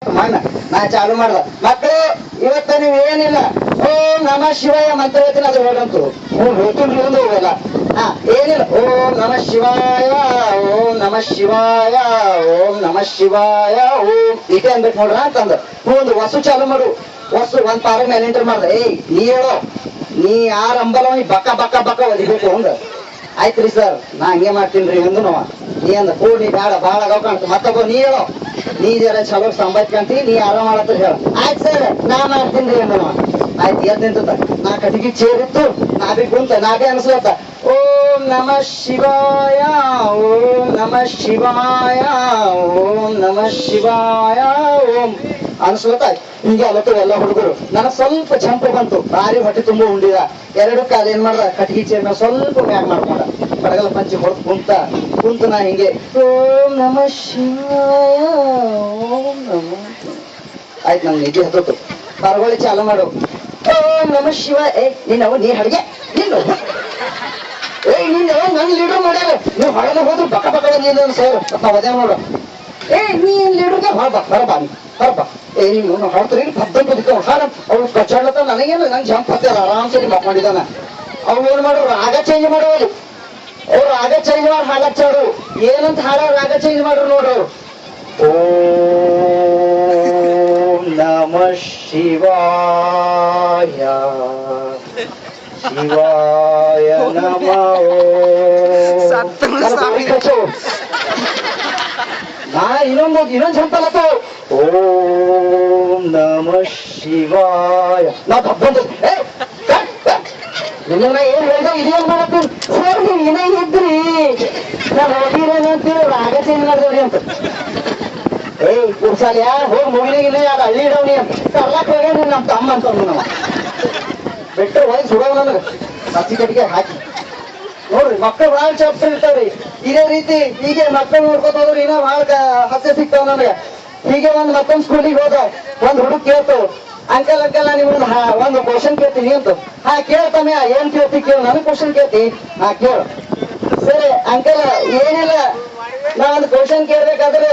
ಮಣ್ಣ ನಾ ಚಾಲು ಮಾಡ್ದ ಮಕ್ಕಳು. ಇವತ್ತ ನೀವ್ ಏನಿಲ್ಲ ಓಂ ನಮ ಶಿವಾಯ ಮಂತ್ರ ಹೇಳ್ತೀನಿ, ಅದು ಹೇಳಂತು ಹೇಳ್ತೀನಿ ಹೋಗಲ್ಲ. ಹಾ ಏನಿಲ್ಲ ಓಂ ನಮ ಶಿವಾಯ ಓಂ ನಮ ಶಿವಾಯ ಓಂ ನಮ ಶಿವಾಯ ಓಂ ಇದೇ ಅನ್ಬೇಕು ನೋಡ್ರ ಅಂತಂದ. ಒಂದು ವಸು ಚಾಲು ಮಾಡು. ವಸು ಒಂದ್ ಪಾರ ಮೇಲೆ ಎಂಟರ್ ಮಾಡ್ದ. ಏಯ್ ನೀ ಹೇಳೋ, ನೀ ಯಾರ ಅಂಬಲ ಬಕ್ಕ ಬಕ್ಕ ಬಕ್ಕ ಒದಿಬೇಕು ಅಂದ. ಆಯ್ತ್ರಿ ಸರ್ ನಾ ಹಂಗೆ ಮಾಡ್ತೀನಿ ಒಂದು ನೋವ. ನೀ ಅಂದ ಕೂಡಿ ಬೇಡ ಬಾಳ ಆಗವ್ ಕಾಣ್ತು. ಮತ್ತೊಬ್ಬ ನೀ ಹೇಳೋ, ನೀ ಜರ ಚಲೋ ಸಂಬಾಯ್ಕಂತೀವಿ, ನೀ ಆರಾಮ ಮಾಡತ್ರ ಹೇಳ. ಆಯ್ತು ಸರ್ ನಾ ಮಾಡ್ತೀನಿ ಅಂದ ನೋವ. ಆಯ್ತು ಎದ್ ನಿಂತ ನಾ ಕಟ್ಟಿಗೆ ಚೇರಿತ್ತು, ನಾ ಬಿ ಕುಂತ ನಾ ಬಿ ಅನ್ಸ್ಲತ್ತ ಓಂ ನಮ ಶಿವಾಯ ಓಂ ನಮ ಶಿವಾಯ ಓಂ ನಮ ಶಿವಾಯ ಓಂ ಅನ್ಸ್ಲತ್ತ. ಹಿಂಗೆ ಅಲ್ಲತ್ತು ಎಲ್ಲ ಹುಡುಗರು. ನನಗ್ ಸ್ವಲ್ಪ ಜಂಪ್ ಬಂತು, ಭಾರಿ ಹೊಟ್ಟೆ ತುಂಬ ಉಂಡಿದ. ಎರಡು ಕಾಲ ಏನ್ ಮಾಡ್ದ, ಕಟ್ಟಿಗೆ ಚೇರ್ ಮೇಲೆ ಸ್ವಲ್ಪ ಮ್ಯಾಗ್ ಮಾಡ್ಕೊಂಡ, ಬಡಗಲ ಪಂಚಿ ಹೊಡೆದು ಕುಂತ ನಾ ಹಿಂಗೆ ಓಂ ನಮ ಶಿವಾಯ ಓಂ ನಮ. ಆಯ್ತು ನಂಗೆ ನಿಜ ಹತ್ತು ಪರಗೊಳ್ಳಿ ಚಾಲು ಮಾಡು. ಓಂ ನಮ ಶಿವ. ಏ ನೀನವ ನೀ ಹಡ್ಗೆ ನೀನು ಏಯ್ ನೀನು ನನ್ ಲೀಡರ್ ಮಾಡ್ಯಾರ. ನೀವು ಹೊರಗೆ ಹೋದ್ರು ಬಕ್ಕ ಬಕ್ಕ ನೀನು ಸರ್ ನಾವ್ ಅದೇ ನೋಡು. ಏ ನೀನ್ ಲೀಡರ್ಗೆ ಹೊರಬ ಹೊರಬ. ಏ ನೀವು ಹೊರತ್ರಿ ಪದ್ಧತಿ ಹಾರ ಅವ್ರು ಕಚ್ಚಾಡ್ಲತ್ತ. ನನಗೇನು ನಂಗೆ ಜಂಪ್ ಹತ್ತಾರ ಆರಾಮ್ ಸರಿ ಮಕ್ಕೊಂಡಿದ್ದಾನ. ಅವ್ರು ಏನ್ ಮಾಡ್ರು ರಾಗ ಚೇಂಜ್ ಮಾಡೋರು. ಅವ್ರು ರಾಗ ಚೇಂಜ್ ಮಾಡಿ ಹಾಡಚ್ಚಾರು. ಏನಂತ ಹಾಡ ರಾಗ ಚೇಂಜ್ ಮಾಡ್ರು ನೋಡ್ರು. ಓಂ ನಮ ಶಿವಾಯ ಶಿವಾಯ ನಮ. ನಾ ಇನ್ನೊಂದು ಸಂಪಲತ್ತ ಓಂ ನಮ ಶಿವಾಯ ನಾ ಬಂದ. ನಿನ್ನ ಏನ್ ಹೇಳ್ದ ಇದೇನ್ ಮಾಡತ್ತೀರಿ ಸರ್, ನೀವು ಏನೇ ಇದ್ರಿ ನಾನು ಹೋಗಿರೇನಂತೀರಿ ರಾಗ ಚೇಂಜ್ ಮಾಡಿದವ್ರಿ ಅಂತ. ಏಯ್ ಕುರ್ಸಾಲಿಯ ಹೋಗಿ ಮುಗಿಲಿಗಿಲ್ಲ ಯಾರು ಹಳ್ಳಿ ಇಡವ್ನಿ ಅಂತ ಕರ್ಲಾಕ್ ಹೋಗ್ಯಾನ್ರಿ ನಮ್ಮ ತಮ್ಮ ಅಂತ ನಾವು ಬಿಟ್ಟರೆ ಹೋಗಿ ಸುಡವ್ ನನಗೆ ಹಸಿ ಕಟ್ಟಿಗೆ ಹಾಕಿ. ನೋಡ್ರಿ ಮಕ್ಕಳು ಭಾಳ ಚಾಪ್ಟರ್ ಇರ್ತಾವ್ರಿ. ಇದೇ ರೀತಿ ಹೀಗೆ ಮಕ್ಕಳು ನೋಡ್ಕೊತ ಹೋದ್ರಿ ಇನ್ನೂ ಭಾಳ ಹಾಸ್ಯ ಸಿಗ್ತಾವ ನನಗೆ. ಹೀಗೆ ಒಂದು ಮತ್ತೊಂದು ಸ್ಕೂಲಿಗೆ ಹೋದ. ಒಂದು ಹುಡುಗ ಕೇಳ್ತು, ಅಂಕಲ್ ಅಂಕಲ್ ನಾನು ನಿಮ್ಗೆ ಒಂದು ಕ್ವಶನ್ ಕೇಳ್ತೀನಿ ಅಂತ. ಹಾ ಕೇಳ್ತಾನೆ, ಏನ್ ಕೇಳ್ತಿ ಕೇಳು. ನನಗೆ ಕ್ವಶನ್ ಕೇಳ್ತಿ? ಹಾ ಕೇಳು. ಸರಿ ಅಂಕಲ್ ಏನಿಲ್ಲ, ನಾ ಒಂದು ಕ್ವಶನ್ ಕೇಳ್ಬೇಕಾದ್ರೆ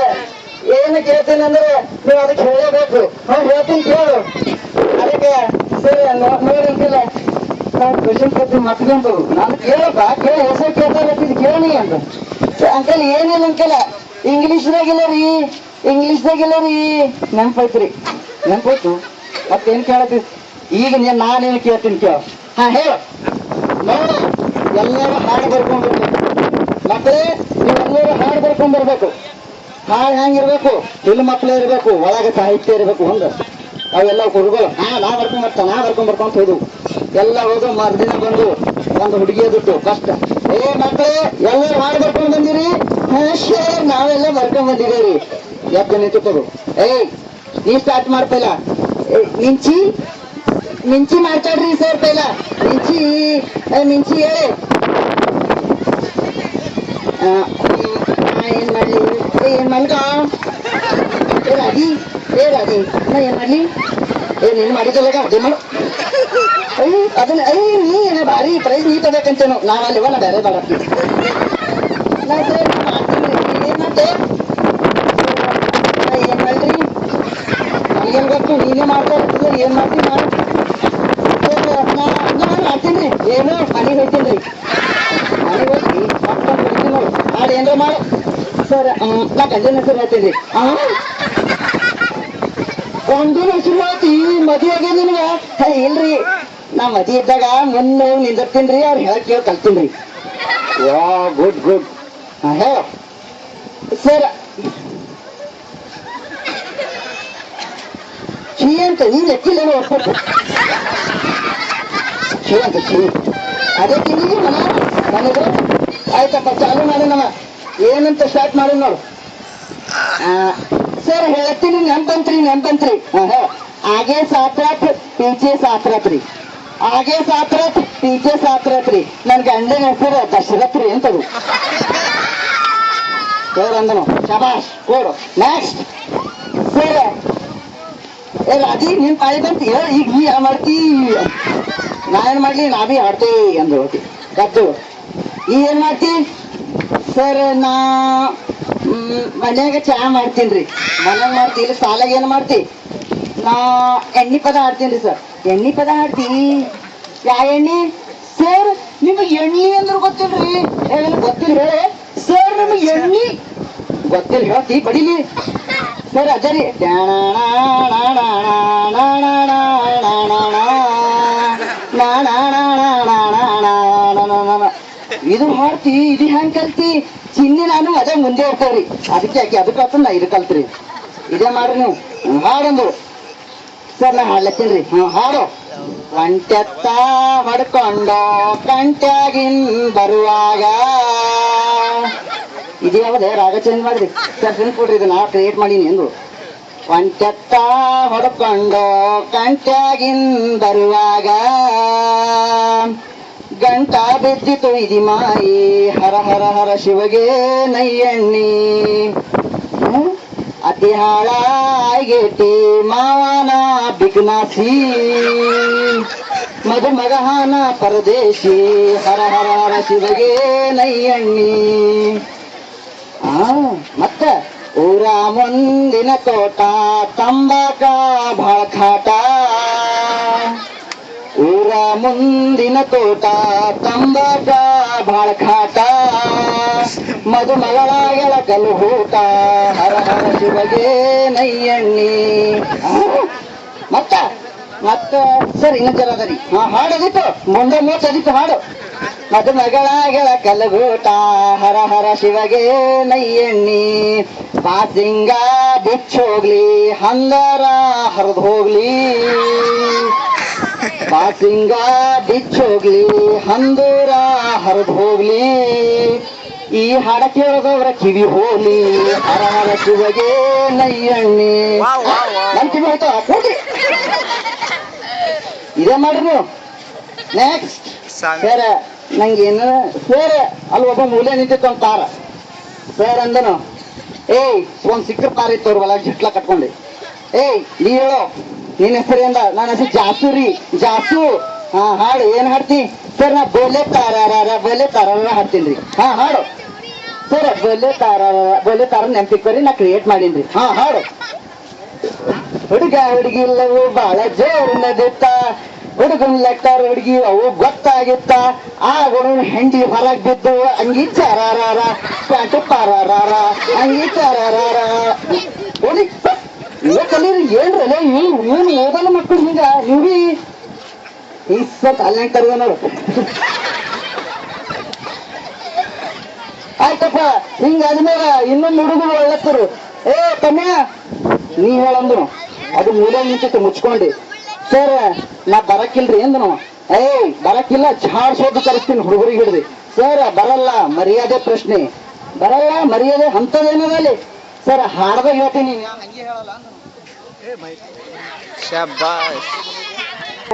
ಏನು ಕೇಳ್ತೀನಿ ಅಂದ್ರೆ ನೀವು ಅದಕ್ಕೆ ಹೇಳಬೇಕು. ನಾವು ಹೇಳ್ತೀನಿ ಕೇಳು. ಅದಕ್ಕೆ ಸರಿ ನೋಡಿ ಅಂಕಿಲ್ಲ ನಾವು ಕ್ವಶನ್ ಕೇಳ್ತೀನಿ ಮತ್ಕೊಂತು. ನಾನು ಕೇಳಪ್ಪ ಕೇಳಿ ಹೆಸರು ಕೇಳ್ತಾ ಇರ್ತೀನಿ ಕೇಳಿ ಅಂತ. ಅಂಕಲ್ ಏನಿಲ್ಲ ಅಂಕಲ್ ಇಂಗ್ಲೀಷ್ದಾಗಿಲ್ಲ ರೀ ಇಂಗ್ಲೀಷ್ದಾಗಿಲ್ಲ ರೀ. ನೆನ್ಪೈತ್ರಿ ನೆನ್ಪಾಯ್ತು. ಮತ್ತೇನ್ ಕೇಳತ್ತಿ ಈಗ ನಾನೇನು ಕೇಳ್ತೀನಿ ಕೇಳ. ಹಾ ಹೇಳು. ನೋಡ ಎಲ್ಲರೂ ಹಾಡು ಬರ್ಕೊಂಡ್ಬರ್ಬೇಕು ಮಕ್ಕಳೇ. ನೀವೆಲ್ಲರೂ ಹಾಡು ಬರ್ಕೊಂಡ್ಬರ್ಬೇಕು. ಹಾಡು ಹೆಂಗಿರ್ಬೇಕು, ಇಲ್ಲಿ ಮಕ್ಕಳೇ ಇರ್ಬೇಕು, ಒಳಗೆ ಸಾಹಿತ್ಯ ಇರ್ಬೇಕು. ಹಂಗ ಅವೆಲ್ಲ ಹುಡುಗರು ನಾ ಬರ್ಕೊಂಡ್ ಹೋದು ಎಲ್ಲ ಹೋದು. ಮರ್ದಿನ ಬಂದು ಒಂದು ಹುಡುಗಿಯದಿಟ್ಟು ಕಷ್ಟ. ಏ ಮಕ್ಕಳೇ ಎಲ್ಲರೂ ಹಾಡು ಬರ್ಕೊಂಡ್ ಬಂದಿರಿ? ನಾವೆಲ್ಲ ಬರ್ಕೊಂಡ್ ಬಂದಿದ್ದೀರಿ. ಎದ್ದು ನಿಂತುಕೋದು. ಏಯ್ ನೀ ಸ್ಟಾರ್ಟ್ ಮಾಡ್ತಿಲ್ಲ. ಮಿಂಚಿ ಮಿಂಚಿ ಮಾತಾಡ್ರಿ ಸರ್ ಪೈಲ. ಮಿಂಚಿ ಮಿಂಚಿ ಹೇಳಿ. ಏನ್ ಮಾಡ್ಲಿ ಏನ್ ಮಲ್ಗ ಏ ರಾಧಿ ನಾ ಏನ್ ಮಾಡ್ಲಿ? ನೀನ್ ಮಾಡಿದಲ್ಲ ಅದೇ ಮಾಡು. ಅದನ್ನ ನೀ ಏನ ಭಾರಿ ಪ್ರೈಸ್ ನೀ ತಗೋಬೇಕಂತೇನು. ನಾವಲ್ಲಿ ನಾ ಬೇರೆ ಬೇಡ ನಾ ಮಾಡ್ತೀನಿ. ಏನ್ ಮಾಡ್ತೆ ಏನ್ ಮಾಡ್ರಿ? ನನಗೇನ್ ಗೊತ್ತು, ನೀನೇ ಮಾಡ್ತಾ ಇರ್ತಿಲ್ಲ. ಏನ್ ಮಾಡ್ತೀನಿ ನಾನು ಮಾಡ್ತೀನಿ. ಏನು ಮನೆಗೆ ಹೋಗ್ತೀನಿ ರೀ. ಮನೆಗೆ ಹೋಗಿ ಮಕ್ಕಳು ಬಿಡ್ತೀನಿ ನೋಡು. ಹಾಡು ಏನ್ರ ಮಾಡು ಸರ್. ನಾ ಗಂಡನ ಹೆಸರು ಹೇಳ್ತೀನಿ. ಗಂಡನ ಹೆಸರು ಹೇಳ್ತಿ? ಮದುವೆ ಆಗಿ ನಿನ್ಗ? ಇಲ್ರಿ ನಾ ಮದುವೆ ಇದ್ದಾಗ ಮುನ್ನ ನಿಂದಿರ್ತೀನಿ. ಅವ್ರು ಹೇಳಕ್ ಕೇಳಿ ಕಲ್ತೀನಿ. ವಾ ಗುಡ್ ಗುಡ್. ಹೇಳ ಸರ್. ಚೀ ಅಂತ ನೀನ್ ಎಕ್ಕಿಲ್ಲೇನೋ ಹೊಡ್ಕೊಟ್ಟು ಚೀ ಅಂತ ಚೀ ಅದೇ ತಿಂದಿ ನನಗೆ. ಆಯ್ತಪ್ಪ ಚಾಲು ಮಾಡಿ ನಮ್ಮ ಏನಂತ ಸ್ಟಾರ್ಟ್ ಮಾಡಿ ನೋಡು. ಸರ್ ಹೇಳ್ತೀನಿ ನೆನ್ಪಂತ್ರಿ. ಆಗೆ ಸಾತ್ರತ್ ಪೀಚೆ ಸಾತ್ರತ್ರಿ. ಆಗೆ ಸಾತ್ರತ್ ಪೀಚೆ ಸಾತ್ರತ್ರಿ. ನನ್ ಗಂಡನ ಹೆಸರು ದಶರಥ್ರಿ ಅಂತದು. ಅಂದನು ಶಬಾಷ್ ಕೊಡು. Next sir. ಏ ರಾಜಿ ನಿನ್ ಪಾಳಿ ಬಂತಿ ಈಗ ನೀ ಯಾವ ಮಾಡ್ತಿ? ನಾ ಏನ್ ಮಾಡ್ಲಿ, ನಾ ಬಿ ಹಾಡ್ತೇವೆ ಅಂದು ಗದ್ದು. ಈ ಏನ್ ಮಾಡ್ತಿ ಸರ್? ನಾ ಮನ್ಯಾಗ ಚಾ ಮಾಡ್ತೀನ್ರಿ. ಮನ್ಯಾಗ ಮಾಡ್ತೀವಿ, ಸಾಲಾಗ ಏನ್ ಮಾಡ್ತಿ? ನಾ ಎಣ್ಣಿ ಪದ ಹಾಡ್ತೀನ್ರಿ ಸರ್. ಎಣ್ಣಿ ಪದ ಹಾಡ್ತಿ? ಯಾ ಎಣ್ಣಿ ಸರ್? ನಿಮಗ್ ಎಣ್ಣಿ ಅಂದ್ರೆ ಗೊತ್ತಿಲ್ರಿ? ಗೊತ್ತಿಲ್ಲ ಹೇಳಿ ಸರ್. ನಿಮಗ್ ಎಣ್ಣಿ ಗೊತ್ತಿಲ್ಲ ಹೇಳ್ತಿ? ಬಡಿಲಿ ಸರ್. ಅಜರಿ ಇದು ಹಾಡ್ತಿ? ಇದು ಹೆಂಗ್ ಕಲ್ತಿ? ಚಿನ್ನಿ ನಾನು ಅದೇ ಮುಂದೆ ಇರ್ತೇವ್ರಿ. ಅದಕ್ಕೆ ಯಾಕೆ ಅದಕ್ಕೆ ಕಲ್ತ ನಾ ಇದು ಕಲ್ತ್ರಿ. ಇದೇ ಮಾಡ್ರಿ ನೀವು. ಹಾಡೊಂದು ಸರ್. ನಾ ಹಾಡ್ಲತ್ತೀನ್ರಿ. ಹಾಡು. ಒಂಟೆತ್ತ ಹೊಡ್ಕೊಂಡು ಕಂಟ್ಯಾಗಿನ್ ಬರುವಾಗ. ಇದು ಯಾವ್ದೇ ರಾಗ ಚೇಂಜ್ ಮಾಡ್ರಿ ಸರ್. ಫ್ರೆಂಡ್ ಕೊಡ್ರಿ, ಇದು ನಾ ಕ್ರಿಯೇಟ್ ಮಾಡೀನಿ ಎಂದು. ಒಂಟೆತ್ತ ಹೊಡ್ಕೊಂಡು ಕಂಟ್ಯಾಗಿನ್ ಬರುವಾಗ ಗಂಟ ಬಿದ್ದಿತು ಇದಿ ಮಾಯಿ, ಹರ ಹರ ಹರ ಶಿವಗೆ ನಯ್ಯಣ್ಣಿ. ಅತಿ ಹಾಳಾಗೇಟಿ ಮಾವನ ಬಿಗ್ನಾಸಿ, ಮಧುಮಗಹಾನ ಪರದೇಶಿ, ಹರ ಹರ ಹರ ಶಿವಗೆ ನಯ್ಯಣ್ಣಿ. ಮತ್ತ ಊರ ಮುಂದಿನ ತೋಟ ತಂಬಾಕ ಭಾಳ ಖಾಟ. ಊರ ಮುಂದಿನ ತೋಟ ತಂಬಾಕ ಭಾಳ ಖಾಟ. ಮಧುಮಗಳ ಎಳಕಲು ಹೂಟ, ಹರ ಹರ ಶಿವಗೆ ನಯ್ಯಣ್ಣಿ. ಮತ್ತ ಮತ್ತ ಸರ್ ಇನ್ನ ಜರ ಅದರಿ. ಹಾಡದಿತ್ತು ಮುಂದೆ ಮೂಚದಿತ್ತು ಹಾಡು. ಮಧುಮಗಳ ಎಳಕಲಗೂಟ, ಹರ ಹರ ಶಿವಗೆ ನಯ್ಯಣ್ಣಿ. ಬಾಸಿಂಗ ಬಿಚ್ಚೋಗ್ಲಿ ಹಂದರ ಹರಿದು ಹೋಗ್ಲಿ. ಬಾಸಿಂಗ ಬಿಚ್ಚೋಗ್ಲಿ ಹಂದೂರ ಹರಿದು ಹೋಗ್ಲಿ. ಈ ಹಾಡ ಕೇಳದವ್ರ ಕಿವಿ ಹೋಗ್ಲಿ, ಹರ ಹರ ಶಿವಗೆ ನಯ್ಯಣ್ಣಿ. ನನ್ ಕಿವಿ ಹೋಯ್ತು ಹೋಗಿ. ಇದೇ ಮಾಡ್ರಿ ನೀವು. Next sir. ನಂಗೇನು ಸರ್ ಅಲ್ಲಿ ಒಬ್ಬ ಮೂಲೆ ನಿಂತಿತ್ತು ಒಂದು ತಾರ. ಸರ್ ಅಂದನು, ಏಯ್ ಒಂದ್ ಸಿಕ್ಕರ್ ತಾರ ಇತ್ತು ಅವ್ರ ಒಳಗೆ ಜಿಟ್ಲ ಕಟ್ಕೊಂಡೆ. ಏಯ್ ನೀ ಹೇಳೋ ನಿನ್ನ ಹೆಸರು ಎಂದ? ನನ್ನ ಹೆಸರು ಜಾಸು ರೀ. ಜಾಸು. ಹಾಡು ಏನ್ ಹಾಡ್ತಿ ಸರ್? ನಾ ಬೋಲೆ ತಾರ ಬೋಲೆ ತಾರ ಹಾಡ್ತೀನಿ ರೀ. ಹಾಡು ಸರ್. ಬೋಲೆ ತಾರ ನೆನ್ಪಿಕ್ಕೋರಿ, ನಾ ಕ್ರಿಯೇಟ್ ಮಾಡೀನ್ರಿ. ಹಾಡು. ಹುಡುಗ ಹುಡುಗಿ ಇಲ್ಲವು ಬಾಳ ಜೋರು ನದಿತ್ತ, ಹುಡುಗನ್ ಲೆಕ್ಕರ್ ಹುಡುಗಿ ಅವು ಗೊತ್ತಾಗಿತ್ತ. ಆ ಹುಡುಗನ ಹೆಂಡಿ ಹೊರಗ್ ಬಿದ್ದು ಅಂಗಿ ಚಾರಾರ ಪ್ಯಾಂಟು ಪಾರಾರ ಅಂಗಿ ಚಾರಾರ. ಇವ ಕಲೀರಿ ಏನ್ರಲ್ಲ ಇವನು ಓದಲ್ಲ ಮಕ್ಕಳು ಹಿಂಗ. ನೀವು ಈ ಸ್ವಲ್ಪ ಅಲ್ಲಾಂಗ್ ಕರೆದ ನೋಡು. ಆಯ್ತಪ್ಪ ಹಿಂಗಾದ್ಮೇಗ ಇನ್ನೊಂದು ಹುಡುಗರು ಒಳ್ಳತ್ತರು. ಏ ಕಮ್ಯ ನೀ ಹೇಳಂದ್ರು. ಅದು ಮೂಲೆ ನಿಂತಿತ್ತು ಮುಚ್ಕೊಂಡಿ. ಸರ್ ನಾ ಬರಕ್ಕಿಲ್ರಿ ಎಂದನು. ಏಯ್ ಬರಕ್ಕಿಲ್ಲ, ಝಾಡ್ಸೋದು ಕರೆಸ್ತೀನಿ ಹುಡುಗರಿಗೆ ಹಿಡ್ದಿ. ಸರ್ ಬರಲ್ಲ, ಮರ್ಯಾದೆ ಪ್ರಶ್ನೆ. ಬರಲ್ಲ ಮರ್ಯಾದೆ ಅಂತದೇನದಲ್ಲಿ ಸರ್. ಹಾಡ್ದಾಗ ಹೇಳ್ತೀನಿ, ಹಂಗೆ ಹೇಳಲ್ಲ.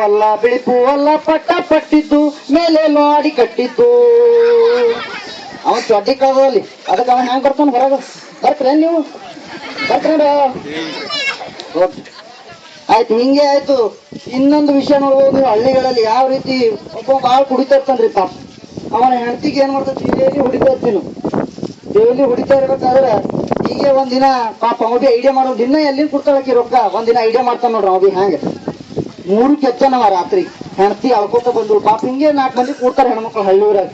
ಅಲ್ಲ ಬಿಳಿಪು ಅಲ್ಲ ಪಟ್ಟ ಪಟ್ಟಿದ್ದು ಮೇಲೆ ಮಾಡಿ ಕಟ್ಟಿದ್ದು. ಅವ ಚೊಡ್ಡಿ ಕಳದಲ್ಲಿ ಅದಕ್ಕೆ ಅವನ್ ಹೆಂಗ್ ಬರ್ತಾನ ಹೊರಗ? ಬರ್ತೀರೇನ್ ನೀವು? ಬರ್ತೀರ? ಆಯ್ತು, ಹಿಂಗೆ ಆಯ್ತು. ಇನ್ನೊಂದು ವಿಷಯ ನೋಡ್ಬೋದು ನೀವು. ಹಳ್ಳಿಗಳಲ್ಲಿ ಯಾವ ರೀತಿ ಒಬ್ಬ ಬಾಳ ಕುಡಿತಾ ಇರ್ತಾನ್ರಿ ಪಾಪ. ಅವನ ಹೆಂಡತಿಗೆ ಏನ್ ಮಾಡ್ತೈತಿ, ಡೈಲಿ ಹೊಡಿತಾ ಇರ್ತೀನಿ. ಡೈಲಿ ಹೊಡಿತಾ ಇರ್ಬೇಕಾದ್ರೆ ಹೀಗೆ ಒಂದಿನ ಪಾಪ ಅವಬಿ ಐಡಿಯಾ ಮಾಡೋದು. ದಿನ ಎಲ್ಲಿಂದ ಕೊಡ್ತಾಳಕಿ ರೊಕ್ಕ? ಒಂದಿನ ಐಡಿಯಾ ಮಾಡ್ತಾನ ನೋಡ್ರಿ ಅವಬಿ. ಹ್ಯಾಂಗ 3 ಕೆಚ್ಚನವ ರಾತ್ರಿ ಹೆಂಡತಿ ಅಳ್ಕೋತ ಬಂದ್ರು. ಪಾಪ ಹಿಂಗೆ 4 ಮಂದಿ ಕೂಡ್ತಾರ ಹೆಣ್ಮಕ್ಳು ಹಳ್ಳಿ ಊರಾಗ.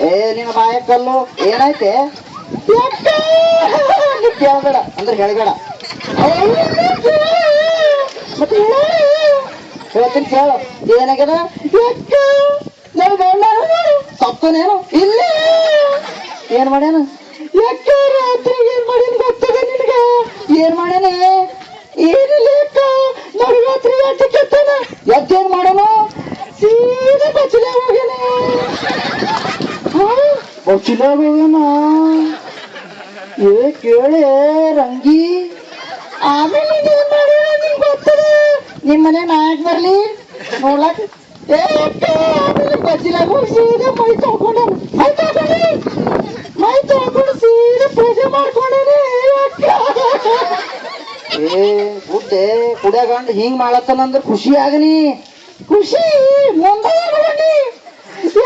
ಏ ನಿನ್ನ ಬಾಯಕ್ಕಲ್ಲು ಏನಾಯ್ತೆ? ಕೇಳಬೇಡ ಅಂದ್ರೆ ಹೇಳಬೇಡ. ಮತ್ತೆ ಹೇಳ್ತೀನಿ ಕೇಳು. ಏನಾಗ್ಯದ? ನನ್ ಗಂಡ ಸತ್ತನೇನು? ಇಲ್ಲ. ಏನ್ ಮಾಡ್ಯಾನ? ರಾತ್ರಿ ಏನ್ ಮಾಡ್ಯಾನ ಗೊತ್ತದ ನಿನ್ಗ? ಏನ್ ಮಾಡ್ಯಾನ? ಏನಿಲ್ಲ ಅಕ್ಕ, ನಡುರಾತ್ರಿ ಎದ್ದಕ್ಕೆತ್ತಾನ. ಎದ್ದೇನ್ ಮಾಡೋನು? ಸೀದಾ ಬಚ್ಚಲ ಹೋಗ್ಯಾನ. ಬಚ್ಚಲ ಹೋಗ್ಯಾನ. ಏ ಕೇಳೆ ರಂಗಿ, ಆಮೇಲೆ ಏನ್ ಮಾಡ್ಯಾನ ನಿಂಗೆ ಗೊತ್ತದ? ನಿಮ್ ಮನೆ ನಾಯಕ್ ಬರ್ಲಿ ನೋಡ್ಲಾಕ. ಏ ಅಕ್ಕ, ಆಮೇಲೆ ಬಚ್ಚಲಾಗ ಹೋಗಿ ಸೀದಾ ಮೈ ತೊಳ್ಕೊಂಡಾನ. ಮೈ ತೊಳ್ಕೊಂಡು ಸೀದಾ ಪೂಜೆ ಮಾಡ್ಕೊಂಡಾನೆ ಅಕ್ಕ. ಏ ಗುಡ್ಡೆ ಕುಡಿಯಾಗಂಡು ಹಿಂಗ್ ಮಾಡತ್ತನಂದ್ರ ಖುಷಿ ಆಗನಿ. ಖುಷಿ ಮುಂದೆ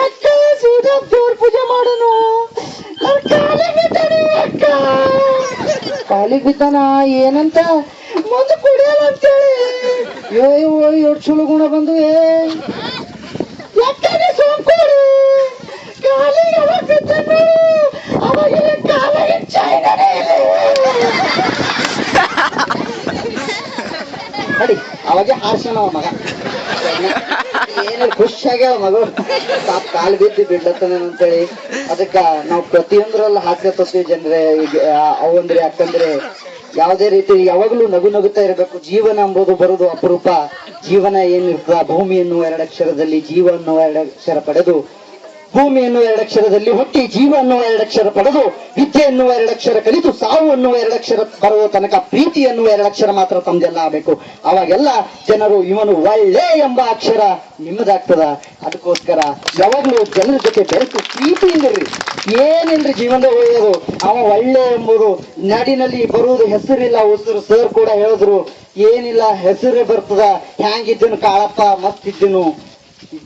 ಅಕ್ಕ ಸೀದಾ ದೇವ್ರ ಪೂಜೆ ಮಾಡೋನು ಕಾಲಿಗೆ ಬಿದ್ದಾನೆ ಅಕ್ಕ. ಕಾಲಿಗೆ ಬಿದ್ದಾನ ಏನಂತ ಮುಂದೆ ಕುಡಿಯಲ್ಲ ಅಂತೇಳಿ. ಎಷ್ಟು ಚಲೋ ಗುಣ ಬಂದು ಯಾಕಂದ್ರೆ ಸೋಂಕೋಡಿ ಕಾಲಿಗೆ ಯಾವಾಗ ಬಿದ್ದಾನ ಅವಾಗ ಕಾಲಿಗೆ ಚೈನನೇ ಇಲ್ಲ. ನೋಡಿ ಅವಾಗೆ ಹಾರ್ಸೋಣ ಮಗ ಏನು ಖುಷಿಯಾಗ್ಯಾವ ಮಗಳು ಪಾಪ ಕಾಲು ಬಿದ್ದು ಬಿಡ್ಲತ್ತಾನ ಅಂತೇಳಿ. ಅದಕ್ಕ ನಾವು ಪ್ರತಿಯೊಂದ್ರಲ್ಲಿ ಹಾಕತ್ತೀವಿ ಜನರೇ. ಈಗ ಅವಂದ್ರೆ ಯಾಕಂದ್ರೆ ಯಾವುದೇ ರೀತಿ ಯಾವಾಗ್ಲೂ ನಗು ನಗುತ್ತಾ ಇರಬೇಕು. ಜೀವನ ಎಂಬುದು ಬರುದು ಅಪರೂಪ. ಜೀವನ ಏನಿರ್ತದ ಭೂಮಿಯನ್ನು 2 ಅಕ್ಷರದಲ್ಲಿ ಜೀವ ಅನ್ನೋ 2 ಅಕ್ಷರ ಪಡೆದು, ಭೂಮಿಯನ್ನು 2 ಅಕ್ಷರದಲ್ಲಿ ಹುಟ್ಟಿ ಜೀವ ಅನ್ನುವ 2 ಅಕ್ಷರ ಪಡೆದು, ವಿದ್ಯೆ ಎನ್ನುವ 2 ಅಕ್ಷರ ಕಲಿತು ಸಾವು ಅನ್ನುವ 2 ಅಕ್ಷರ ಬರುವ ತನಕ ಪ್ರೀತಿ ಎನ್ನುವ 2 ಅಕ್ಷರ ಮಾತ್ರ ತಮ್ದೆಲ್ಲ ಆಗ್ಬೇಕು. ಅವಾಗೆಲ್ಲ ಜನರು ಇವನು ಒಳ್ಳೆ ಎಂಬ ಅಕ್ಷರ ನಿಮ್ಮದಾಗ್ತದ. ಅದಕ್ಕೋಸ್ಕರ ಯಾವಾಗ್ಲೂ ಜನರ ಜೊತೆ ಬೆರೆತು ಪ್ರೀತಿಯಿಂದಿರ್ರಿ. ಏನಿಲ್ರಿ ಜೀವನದ ಒಳ್ಳೆಯದು. ಅವ ಒಳ್ಳೆ ಎಂಬುದು ನಾಡಿನಲ್ಲಿ ಬರುವುದು ಹೆಸರಿಲ್ಲ ಉಸಿರು. ಸರ್ ಕೂಡ ಹೇಳಿದ್ರು ಏನಿಲ್ಲ ಹೆಸರೇ ಬರ್ತದ. ಹ್ಯಾಂಗಿದ್ದನು ಕಾಳಪ್ಪ ಮಸ್ತ್ ಇದ್ದನು,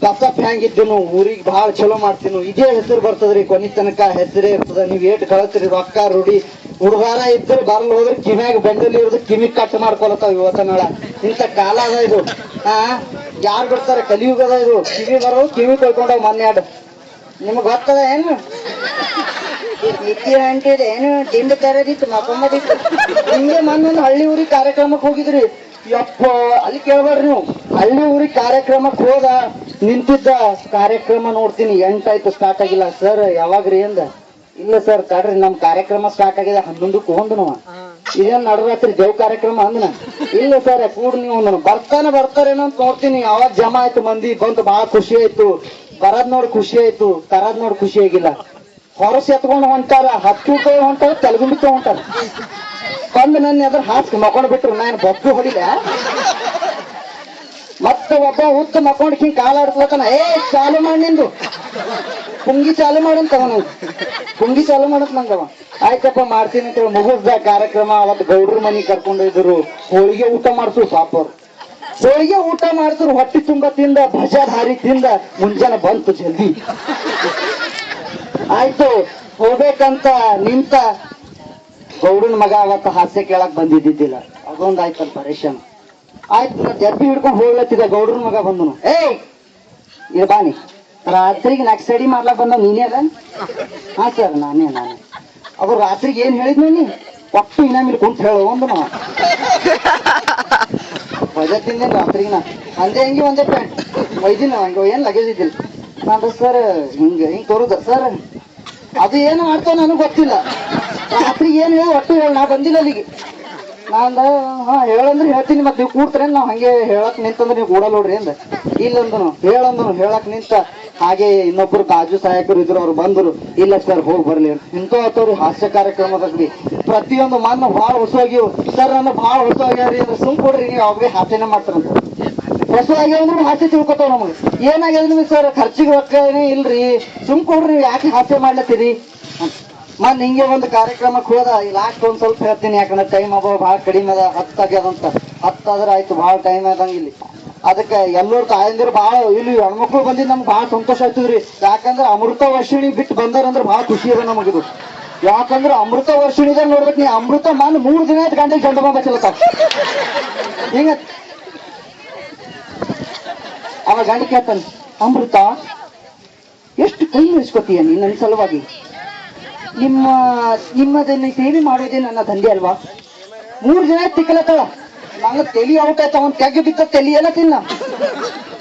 ಬಸಪ್ಪ ಹೆಂಗಿದ್ದನು ಊರಿಗೆ ಬಹಳ ಚಲೋ ಮಾಡ್ತೀನು, ಇದೇ ಹೆಸರು ಬರ್ತದ್ರಿ. ಕೊನೆ ತನಕ ಹೆಸರೇ ಇರ್ತದ. ನೀವ್ ಏಟ್ ಕಳತ್ರಿ ರೊಕ್ಕ ರೂಢಿ ಹುಡುಗಾರ ಇದ್ರು ಬರ್ಲ್ ಹೋದ್ರೆ ಕಿವ್ಯಾಗ ಬೆಂಡಲ್ಲಿ ಇರೋದು ಕಿವಿ ಕಟ್ ಮಾಡ್ಕೊಳತಾವ ಇವತ್ತನಾಳ. ಇಂಥ ಕಾಲ ಅದ ಇದು. ಯಾರು ಬಿಡ್ತಾರೆ ಕಲಿಯುಗದ ಇದು. ಕಿವಿ ಬರೋದು ಕಿವಿ ಕೊಯ್ಕೊಂಡವ್ ಮೊನ್ನೆ ನಿಮಗ್ ಗೊತ್ತದ ಏನು ನಿತ್ಯ ಅಂಟಿದೆ ಏನು ದಿಂಡು ತರದಿತ್ತು ಮಕೊಂಬದಿತ್ತು. ಹಿಂಗೆ ಮೊನ್ನೊಂದು ಹಳ್ಳಿ ಊರಿಗೆ ಕಾರ್ಯಕ್ರಮಕ್ಕೆ ಹೋಗಿದ್ರಿ. ಯಪ್ಪ ಅಲ್ಲಿ ಕೇಳ್ಬೇಡ್ರಿ ನೀವು. ಹಳ್ಳಿ ಊರಿಗೆ ಕಾರ್ಯಕ್ರಮಕ್ಕೆ ಹೋದ ನಿಂತಿದ್ದ ಕಾರ್ಯಕ್ರಮ ನೋಡ್ತೀನಿ 8 ಆಯ್ತು ಸ್ಟಾರ್ಟ್ ಆಗಿಲ್ಲ. ಸರ್ ಯಾವಾಗ್ರಿ ಅಂದ. ಇಲ್ಲ ಸರ್ ತಡ್ರಿ ನಮ್ ಕಾರ್ಯಕ್ರಮ ಸ್ಟಾರ್ಟ್ ಆಗಿದೆ 11ಕ್ಕೆ ಹೋದ್ ನಾವ. ಇದೇನ್ ನಡರಾತ್ರಿ ದೇವ್ ಕಾರ್ಯಕ್ರಮ ಅಂದನ. ಇಲ್ಲ ಸರ್ ಕೂಡ ನೀವು ಅಂದನು. ಬರ್ತಾರೇನೋ ಅಂತ ನೋಡ್ತೀನಿ. ಅವಾಗ ಜಮಾ ಆಯ್ತು ಮಂದಿ ಬಂತು. ಬಹಳ ಖುಷಿ ಆಯ್ತು. ಬರದ್ ನೋಡಿ ಖುಷಿ ಆಯ್ತು, ತರದ್ ನೋಡಿ ಖುಷಿ ಆಗಿಲ್ಲ. ಹೊರಸ್ ಎತ್ಕೊಂಡು ಹೊಂಟಾರ, 10 ರೂಪಾಯಿ ಹೊಂಟಾರ, ತೆಲಗುಂಬಿತ ಹೊಂಟಾರ. ಬಂದು ನನ್ನ ಎದ್ರ ಹಾಸ್ಕ ಮಕೊಂಡ್ ಬಿಟ್ರು. ನಾನು ಬೊಬ್ಬು ಹೊಡಿಲ. ಮತ್ತೆ ಒಬ್ಬ ಹುತ್ತ ಮಕೊಂಡ್ ಹಿಂಗ್ ಕಾಲ ಆಡ್ಸ್ಲತ್ತಾನ. ಚಾಲು ಮಾಡಿ ನಿಂದು ಪುಂಗಿ ಚಾಲು ಮಾಡಂತವ. ನಾವು ಪುಂಗಿ ಚಾಲು ಮಾಡಂತ ನಂಗವ. ಆಯ್ತಪ್ಪ ಮಾಡ್ತೀನಿ ಅಂತ ಹೇಳಿ ಮುಗಿಸ್ದ ಕಾರ್ಯಕ್ರಮ. ಅವತ್ತು ಗೌಡ್ರ ಮನಿ ಕರ್ಕೊಂಡೊಯ್ದ್ರು. ಹೋಳಿಗೆ ಊಟ ಮಾಡ್ಸು ಪಾಪ ಅವ್ರು. ಹೋಳಿಗೆ ಊಟ ಮಾಡ್ತಿರು. ಹೊಟ್ಟಿ ತುಂಬ ತಿಂದ ಭಜಾಧಾರಿ ತಿಂದ ಮುಂಜಾನೆ ಬಂತು ಜಲ್ದಿ. ಆಯ್ತು ಹೋಗ್ಬೇಕಂತ ನಿಂತ ಗೌಡನ ಮಗ ಅವತ್ತು ಹಾಸ್ಯ ಕೇಳಕ್ ಬಂದಿದ್ದಿದ್ದಿಲ್ಲ. ಅದೊಂದ್ ಆಯ್ತಲ್ಲ ಪರೇಶಾನ. ಆಯ್ತು ನಾ ಜಬ್ಬಿ ಹಿಡ್ಕೊಂಡು ಹೋಗ್ಲತ್ತಿದ್ದ. ಗೌಡ್ರನ ಮಗ ಬಂದನು. ಇದು ಬಾನಿ ರಾತ್ರಿಗೆ ನಾಕ್ ಸ್ಟಡಿ ಮಾಡ್ಲಾಕ್ ಬಂದ ನೀನೇ ಅದ. ಹಾ ಸರ್ ನಾನೇ. ಅವ್ರು ರಾತ್ರಿಗೆ ಏನ್ ಹೇಳಿದ್ನ ನೀ ಒಟ್ಟು ಇನಾಮಿಲ್ ಕುಂತ ಹೇಳು ಒಂದು ನಾವ ಬಜೆಟ್ ತಿಂದೇನು ರಾತ್ರಿಗೆ. ನಾ ಅಂದೆ ಹೆಂಗೆ ಒಂದೇ ಪ್ಯಾಂಟ್ ಒಯ್ದಿನ ಹಂಗ ಏನ್ ಲಗೇಜ್ ಇದ್ದಿಲ್ಲ. ನಾನು ಸರ್ ಹಿಂಗ್ ತೋರುದ ಸರ್ ಅದು ಏನು ಮಾಡ್ತಾವ ನನಗ್ ಗೊತ್ತಿಲ್ಲ. ರಾತ್ರಿ ಏನ್ ಹೇಳಿ ಒಟ್ಟು ಹೇಳ. ನಾ ಬಂದಿಲ್ಲ ಅಲ್ಲಿಗೆ. ನಾಂದ ಹೇಳಂದ್ರೆ ಹೇಳ್ತೀನಿ. ಮತ್ತೆ ನೀವು ಕೂಡ್ತಾರೆ ನಾವ್ ಹಂಗೆ ಹೇಳಕ್ ನಿಂತಂದ್ರೆ ನೀವು ಕೂಡಲ್ಲ ನೋಡ್ರಿ ಅಂದ. ಇಲ್ಲಂದನು ಹೇಳಕ್ ನಿಂತ. ಹಾಗೆ ಇನ್ನೊಬ್ರು ಬಾಜು ಸಹಾಯಕರು ಇದ್ರು. ಅವ್ರು ಬಂದ್ರು. ಇಲ್ಲ ಸರ್ ಹೋಗಿ ಬರ್ಲಿ ಇಂತ ಆತವ್ರಿ ಹಾಸ್ಯ ಕಾರ್ಯಕ್ರಮದಾಗ ಪ್ರತಿಯೊಂದು ಮಾನ ಭಾಳ ಹೊಸವಾಗಿವ್ ಸರ್. ನನ್ನ ಭಾಳ ಹೊಸವಾಗ್ಯಾವ್ರಿ ಅಂದ್ರೆ ಸುಮ್ ಕೊಡ್ರಿ. ನೀವು ಅವಾಗೇ ಹಾಸ್ಯನೇ ಮಾಡ್ತಾರಂತ. ಹೊಸವಾಗ್ಯಾವ ಅಂದ್ರೆ ಹಾಸ್ಯ ತಿಳ್ಕೊತಾವ ನಮಗೆ. ಏನಾಗ್ಯದ ನಿಮಗೆ ಸರ್ ಖರ್ಚಿಗೆ ರೊಕ್ಕ ಏನೇ ಇಲ್ರಿ ಸುಮ್ ಕೊಡ್ರಿ ಯಾಕೆ ಹಾಸ್ಯ ಮಾಡ್ಲತ್ತೀರಿ. ಮೊನ್ನೆ ಹಿಂಗೆ ಒಂದು ಕಾರ್ಯಕ್ರಮಕ್ಕೆ ಹೋದ. ಲಾಸ್ಟ್ ಒಂದ್ ಸ್ವಲ್ಪ ಹೇಳ್ತೀನಿ ಯಾಕಂದ್ರೆ ಟೈಮ್ ಅಭಾವ ಭಾಳ ಕಡಿಮೆ ಅದ. 10 ಆಗ್ಯದಂತ. 10 ಆದ್ರೆ ಆಯ್ತು ಭಾಳ ಟೈಮ್ ಆದಂಗ ಇಲ್ಲಿ. ಅದಕ್ಕೆ ಎಲ್ಲರೂ ತಾಯಂದಿರು ಭಾಳ ಇಲ್ಲಿ ಹೆಣ್ಮಕ್ಳು ಬಂದಿದ್ದು ನಮ್ಗೆ ಭಾಳ ಸಂತೋಷ ಆಯ್ತದ್ರಿ. ಯಾಕಂದ್ರೆ ಅಮೃತ ವರ್ಷಿಣಿ ಬಿಟ್ಟು ಬಂದಾರಂದ್ರೆ ಭಾಳ ಖುಷಿ ಅದ ನಮಗಿದು. ಯಾಕಂದ್ರೆ ಅಮೃತ ವರ್ಷಿಣಿದಾಗ ನೋಡ್ಬೇಕು ನೀ ಅಮೃತ ಮಾನ್ 3 ದಿನ ಆಯ್ತು ಗಂಟೆಗೆ ಜಂಡ ಬಾಂಬ ಚಲತಾವ ಹಿಂಗ. ಅವ ಗಂಡ ಕೇಳ್ತಾನ ಅಮೃತ ಎಷ್ಟು ಕೈ ಮುರಿಸ್ಕೊತೀಯ ನೀ ನನ್ನ ಸಲುವಾಗಿ. ನಿಮ್ಮದನ್ನ ಸೇವೆ ಮಾಡೋದೇ ನನ್ನ ದಂಧೆ ಅಲ್ವಾ. 3 ದಿನ ತಿಕ್ಕಲತ್ತಳ. ನಂಗ ತಲಿ ಔಟ್ ಆಯ್ತ. ಅವ್ನ್ ತೆಗೆ ಬಿತ್ತ ತಲಿ ಎಲ್ಲ ತಿನ್ನ.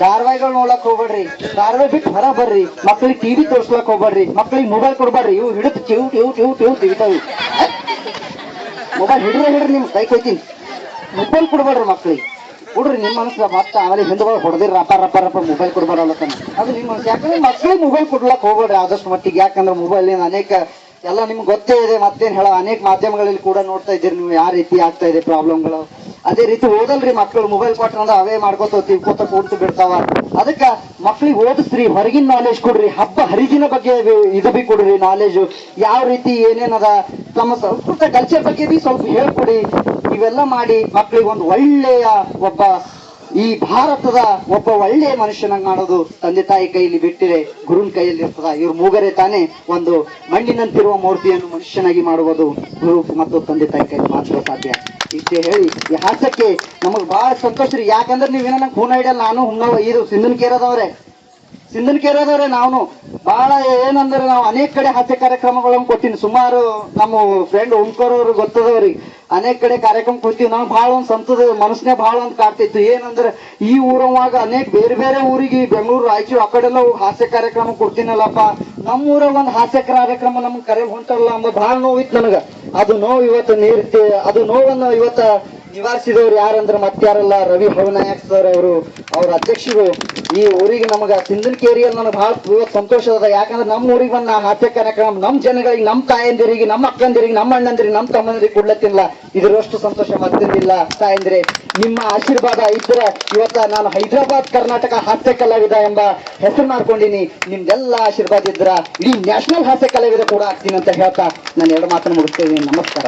ಧಾರಾವಾಹಿಗಳು ನೋಡಕ್ ಹೋಗ್ಬೇಡ್ರಿ. ಧಾರಾವಾಹಿ ಬಿಟ್ಟು ಹೊರ ಬರ್ರಿ. ಮಕ್ಳಿಗೆ ಟಿವಿ ತೋರ್ಸ್ಲಕ್ ಹೋಗ್ಬೇಡ್ರಿ. ಮಕ್ಳಿಗೆ ಮೊಬೈಲ್ ಕೊಡ್ಬೇಡ್ರಿ. ಇವು ಹಿಡಿದು ಟಿವ್ ತೆಗಿತಾವ. ಮೊಬೈಲ್ ಹಿಡ್ರಿ ನಿಮ್ ಕೈ ಕೊಯ್ತೀನಿ. ಮೊಬೈಲ್ ಕೊಡ್ಬೇಡ್ರಿ ಮಕ್ಳಿಗೆ. ಕೊಡ್ರಿ ನಿಮ್ಮ ಮನಸ್ಸ. ಮತ್ತೆ ಆಮೇಲೆ ಹಿಂದಗಳು ಹೊಡೆದಿರಿ ರಪ್ಪ ಮೊಬೈಲ್ ಕೊಡ್ಬಾರಲ್ಲ. ಅದು ನಿಮ್ಮ ಮನಸ್ಸು. ಯಾಕಂದ್ರೆ ಮಕ್ಳಿಗೆ ಮೊಬೈಲ್ ಕೊಡ್ಲಕ್ ಹೋಗ್ಬೇಡ್ರಿ ಆದಷ್ಟು ಮಟ್ಟಿಗೆ. ಯಾಕಂದ್ರೆ ಮೊಬೈಲ್ ಏನ್ ಅನೇಕ ಎಲ್ಲ ನಿಮ್ಗೆ ಗೊತ್ತೇ ಇದೆ. ಮತ್ತೇನ್ ಹೇಳೋ ಅನೇಕ ಮಾಧ್ಯಮಗಳಲ್ಲಿ ಕೂಡ ನೋಡ್ತಾ ಇದ್ದೀರಿ ನೀವು ಯಾವ ರೀತಿ ಆಗ್ತಾ ಇದೆ ಪ್ರಾಬ್ಲಮ್ಗಳು. ಅದೇ ರೀತಿ ಓದಲ್ರಿ ಮಕ್ಕಳು. ಮೊಬೈಲ್ ಕೊಟ್ರಂದ್ರೆ ಅವೇ ಮಾಡ್ಕೋತ ತಿಳ್ಕೊತ ಕೂಡ್ತು ಬಿಡ್ತಾವ. ಅದಕ್ಕ ಮಕ್ಳಿಗೆ ಓದಿಸ್ರಿ. ಹೊರಗಿನ ನಾಲೆಜ್ ಕೊಡ್ರಿ. ಹಬ್ಬ ಹರಿದಿನ ಬಗ್ಗೆ ಇದು ಬಿ ಕೊಡ್ರಿ ನಾಲೆಜ್. ಯಾವ ರೀತಿ ಏನೇನದ ನಮ್ಮ ಸಂಸ್ಕೃತ ಕಲ್ಚರ್ ಬಗ್ಗೆ ಬಿ ಸ್ವಲ್ಪ ಹೇಳ್ಕೊಡಿ. ಇವೆಲ್ಲ ಮಾಡಿ ಮಕ್ಳಿಗೆ ಒಂದು ಒಳ್ಳೆಯ ಒಬ್ಬ ಈ ಭಾರತದ ಒಬ್ಬ ಒಳ್ಳೆಯ ಮನುಷ್ಯನಾಗಿ ಮಾಡೋದು ತಂದೆ ತಾಯಿ ಕೈಯಲ್ಲಿ ಬಿಟ್ಟಿರೆ ಗುರುನ್ ಕೈಯಲ್ಲಿ ಇರ್ತದ. ಇವ್ರ ಮೂಗರೆ ತಾನೇ ಒಂದು ಮಣ್ಣಿನಂತಿರುವ ಮೂರ್ತಿಯನ್ನು ಮನುಷ್ಯನಾಗಿ ಮಾಡುವುದು ಗುರು ಮತ್ತು ತಂದೆ ತಾಯಿ ಕೈಯಲ್ಲಿ ಮಾತ್ರ ಸಾಧ್ಯ. ಇಷ್ಟೇ ಹೇಳಿ ಈ ಹಾಸ್ಯಕ್ಕೆ ನಮಗ್ ಬಹಳ ಸಂತೋಷ ರೀ. ಯಾಕಂದ್ರೆ ನೀವೇನ ನಂಗೆ ಖೂನ ಹಿಡಿಯಲ್ಲ, ನಾನು ಹುಣ್ಣವ ಇದು ಸಿಂಧನ್ ಕೇರದವ್ರೆ ನಾವು ಬಹಳ ಏನಂದ್ರೆ ನಾವು ಅನೇಕ ಕಡೆ ಹಾಸ್ಯ ಕಾರ್ಯಕ್ರಮಗಳನ್ನು ಕೊಟ್ಟಿನಿ. ಸುಮಾರು ನಮ್ಮ ಫ್ರೆಂಡ್ ಓಂಕಾರ ಅವ್ರು ಗೊತ್ತದವ್ರಿ, ಅನೇಕ ಕಡೆ ಕಾರ್ಯಕ್ರಮ ಕೊಡ್ತೀವಿ. ನಾವು ಬಹಳ ಒಂದ್ ಸಂತದ ಮನಸ್ಸನ್ನೇ ಬಹಳ ಒಂದ್ ಕಾಡ್ತಿತ್ತು. ಏನಂದ್ರೆ ಈ ಊರವಾಗ ಅನೇಕ ಬೇರೆ ಬೇರೆ ಊರಿಗೆ ಬೆಂಗಳೂರು ರಾಯಚೂರು ಆ ಕಡೆಲ್ಲ ಹಾಸ್ಯ ಕಾರ್ಯಕ್ರಮ ಕೊಡ್ತೀನಲ್ಲಪ್ಪ, ನಮ್ಮ ಊರಾಗ ಒಂದ್ ಹಾಸ್ಯ ಕಾರ್ಯಕ್ರಮ ನಮ್ಗೆ ಕರೆ ಹೊಂಟಲ್ಲ ಅಂಬ ಬಹಳ ನೋವಿತ್ತು ನನಗ. ಅದು ನೋವು ಇವತ್ತು ಅದು ನೋವನ್ನು ಇವತ್ತ ನಿವಾರಿಸಿದವ್ರು ಯಾರಂದ್ರೆ ಮತ್ತಾರಲ್ಲ, ರವಿ ಭವನಾಯಕ್ ಸರ್ ಅವರು, ಅವ್ರ ಅಧ್ಯಕ್ಷರು. ಈ ಊರಿಗೆ ನಮಗ ಸಿಂಧನಕೇರಿಯಲ್ಲಿ ನನಗೆ ಬಹಳ ಸಂತೋಷ ಅದ. ಯಾಕಂದ್ರೆ ನಮ್ಮ ಊರಿಗೆ ಬಂದ ಹಾಸ್ಯ ಕಾರ್ಯಕ್ರಮ ನಮ್ಮ ಜನಗಳಿಗೆ, ನಮ್ಮ ತಾಯಂದಿರಿಗೆ, ನಮ್ಮ ಅಕ್ಕಂದಿರಿಗೆ, ನಮ್ಮ ಅಣ್ಣಂದಿರಿಗೆ, ನಮ್ಮ ತಮ್ಮಂದಿರಿಗೆ ಕೊಡ್ಲತ್ತಿಲ್ಲ. ಇದರಷ್ಟು ಸಂತೋಷ ಮತ್ತಿಲ್ಲ. ತಾಯಂದ್ರೆ ನಿಮ್ಮ ಆಶೀರ್ವಾದ ಇದ್ರೆ ಇವತ್ತ ನಾನು ಹೈದರಾಬಾದ್ ಕರ್ನಾಟಕ ಹಾಸ್ಯ ಕಲಾವಿದ ಎಂಬ ಹೆಸರು ಮಾಡ್ಕೊಂಡಿನಿ. ನಿಮ್ದೆಲ್ಲ ಆಶೀರ್ವಾದ ಇದ್ರ ಇಡೀ ನ್ಯಾಷನಲ್ ಹಾಸ್ಯ ಕಲಾವಿದ ಕೂಡ ಆಗ್ತೀನಿ ಅಂತ ಹೇಳ್ತಾ ನಾನು ಎರಡು ಮಾತನ್ನು ಮುಗಿಸ್ತೇನೆ. ನಮಸ್ಕಾರ.